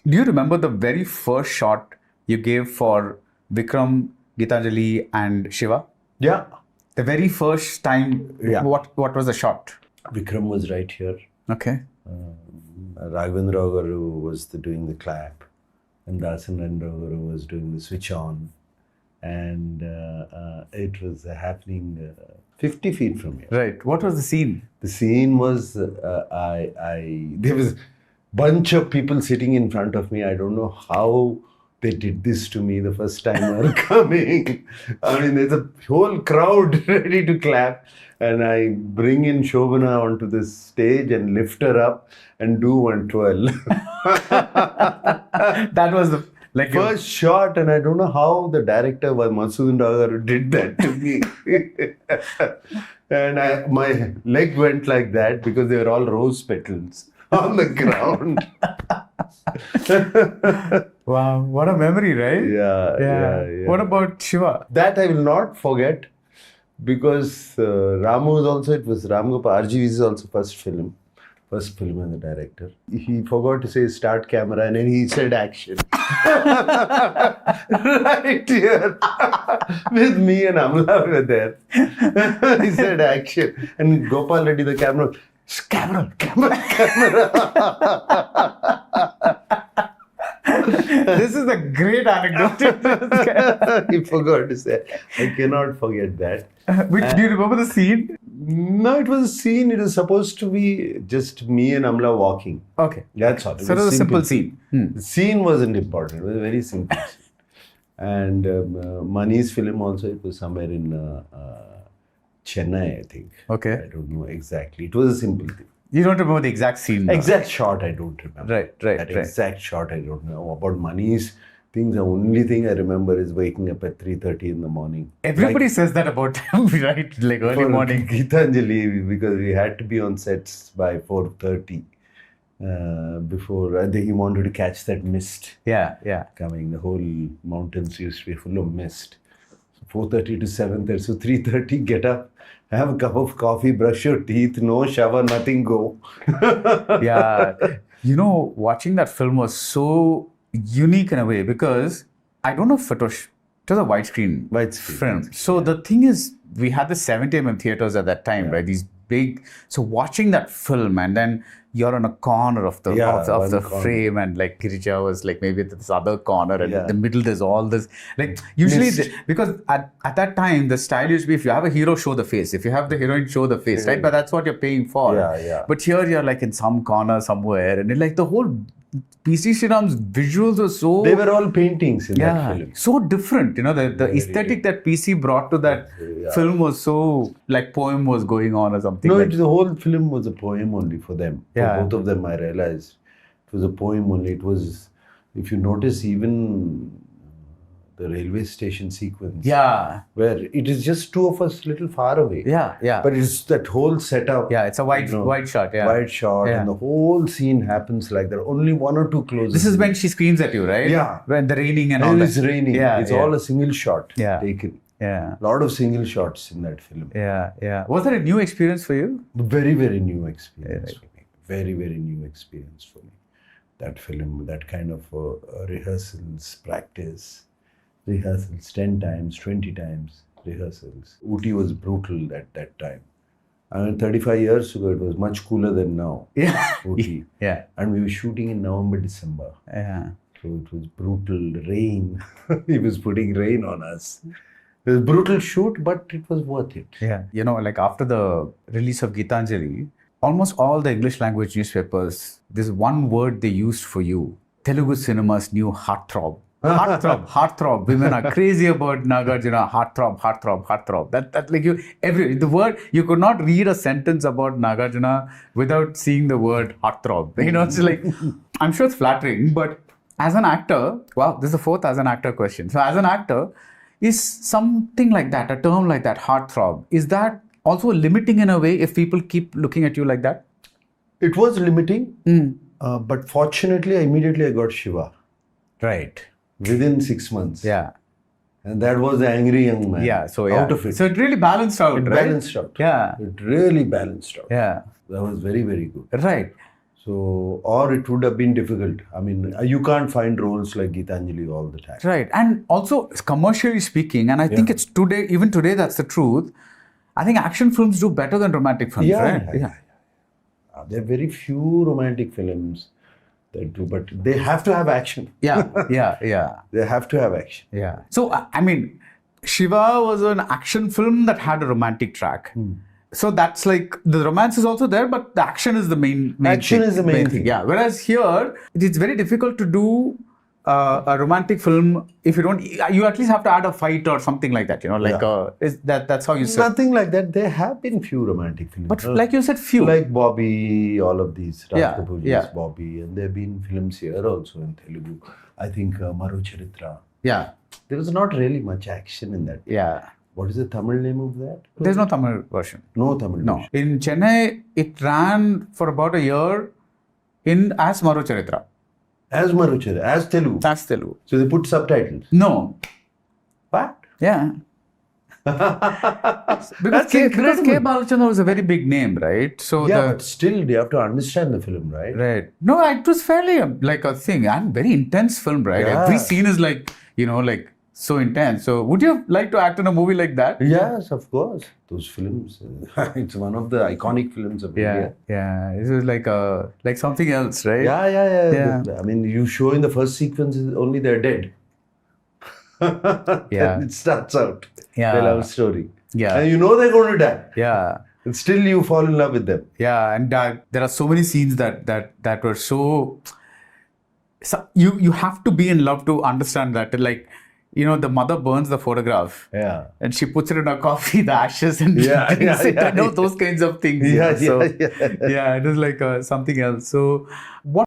Do you remember the very first shot you gave for Vikram, Geethanjali, and Shiva? Yeah. The very first time, Yeah. what was the shot? Vikram was right here. Okay. Raghavendra Garu was doing the clap, and Dasan Garu was doing the switch on, and it was happening 50 feet from here. Right. What was the scene? The scene was there was bunch of people sitting in front of me. I don't know how they did this to me the first time I'm coming. I mean, there's a whole crowd ready to clap, and I bring in Shobana onto this stage and lift her up and do 112. That was the First shot, and I don't know how the director, Masudin Dagaru, did that to me. And my leg went like that because they were all rose petals on the ground. Wow, what a memory, right? Yeah. What about Shiva? That I will not forget because Ramu was also, it was Ram Gopal, RGV's is also first film as the director. He forgot to say start camera and then he said action. Right here. With me and Amla were there. He said action. And Gopal Reddy, the camera. Camera. This is a great anecdote. He forgot to say. I cannot forget that. Do you remember the scene? No, it was a scene. It was supposed to be just me and Amla walking. Okay. That's all. So it was a simple scene. The scene wasn't important. It was a very simple scene. And Mani's film also, it was somewhere in Chennai, I think. Okay. I don't know exactly. It was a simple thing. You don't remember the exact scene? No? Exact shot, I don't remember. Right. Exact shot, I don't know. About Mani's things, the only thing I remember is waking up at 3:30 in the morning. Everybody says that about him, right? Like early morning. Geethanjali, because we had to be on sets by 4:30 before he wanted to catch that mist. Yeah. Coming. The whole mountains used to be full of mist. So 4:30 to 7:30. So 3:30, get up, have a cup of coffee, brush your teeth, no shower, nothing, go. Yeah. Watching that film was so unique in a way because I don't know if it was a widescreen film. So the thing is, we had the 70mm theaters at that time, right? These big. So watching that film and then you're on a corner of the frame and like Girija was like maybe this other corner and in the middle there's all this like usually because at that time the style used to be if you have a hero show the face, if you have the heroine show the face, right? But that's what you're paying for. But here you're like in some corner somewhere and like the whole PC Sriram's visuals were so... They were all paintings in that film. So different. The aesthetic that PC brought to that film was so... Like poem was going on or something. No, the whole film was a poem only for them. Yeah. For both of them, I realized. It was a poem only. It was... If you notice, even the railway station sequence. Yeah. Where it is just two of us little far away. Yeah. But it's that whole setup. Yeah, it's a wide shot. Yeah. Wide shot. Yeah. And the whole scene happens like that. Only one or two closes. This is when she screams at you, right? Yeah. When the raining and all that. It's raining. Yeah, it's all a single shot taken. Yeah. A lot of single shots in that film. Yeah. Was that a new experience for you? Very, very new experience for me. Very, very new experience for me. That film, that kind of rehearsals, practice. Rehearsals 10 times, 20 times rehearsals. Ooty was brutal at that time. I mean, 35 years ago, it was much cooler than now. Yeah. Ooty. Yeah. And we were shooting in November, December. Yeah. So it was brutal. Rain. He was putting rain on us. It was a brutal shoot, but it was worth it. Yeah. Like after the release of Geethanjali, almost all the English language newspapers, there's one word they used for you. Telugu cinema's new heart-throb. Heart-throb. Women are crazy about Nagarjuna. Heart-throb. That like the word, you could not read a sentence about Nagarjuna without seeing the word heart-throb. It's like, I'm sure it's flattering, but as an actor, wow, this is the fourth as an actor question. So as an actor, is something like that, a term like that, heart-throb, is that also limiting in a way if people keep looking at you like that? It was limiting, but fortunately, immediately I got Shiva. Right. Within 6 months. Yeah. And that was the angry young man. Yeah. So out of it. So it really balanced out, It right? balanced out. Yeah. It really balanced out. Yeah. That was very, very good. Right. So, or it would have been difficult. I mean, you can't find roles like Geethanjali all the time. Right. And also, commercially speaking, and I think it's today, even today, that's the truth. I think action films do better than romantic films, right? Yeah. There are very few romantic films that do, but they have to have action. Yeah. They have to have action. Yeah. So, I mean, Shiva was an action film that had a romantic track. So that's like, the romance is also there, but the action is the main Action thing, is the main thing. Yeah. Whereas here, it's very difficult to do a romantic film if you don't, you at least have to add a fight or something like that, like that's how you say. Nothing like that. There have been few romantic films. But like you said, few. Like Bobby, all of these. Raj Yeah, Kapoor's yeah. Bobby. And there have been films here also in Telugu. I think Maru Charitra. Yeah. There was not really much action in that. Yeah. What is the Tamil name of that? There's no Tamil version. No Tamil No. version. In Chennai, it ran for about a year as Maru Charitra. As Maru Charitra, as Telugu. That's Telugu. So they put subtitles. No. What? Yeah. Because K. Balachandra was a very big name, right? So Yeah, but still you have to understand the film, right? Right. No, it was fairly like a thing and very intense film, right? Yeah. Every scene is like, like so intense. So would you like to act in a movie like that? Yes, of course. Those films, it's one of the iconic films of India. Yeah. This is like something else, right? Yeah. I mean, you show in the first sequence only they're dead. Yeah. And it starts out. Yeah. The love story. Yeah. And you know they're going to die. Yeah. And still you fall in love with them. Yeah. And there are so many scenes that were so you have to be in love to understand that. Like, the mother burns the photograph. Yeah. And she puts it in her coffee, the ashes, and those kinds of things. Yeah, it is like something else. So, what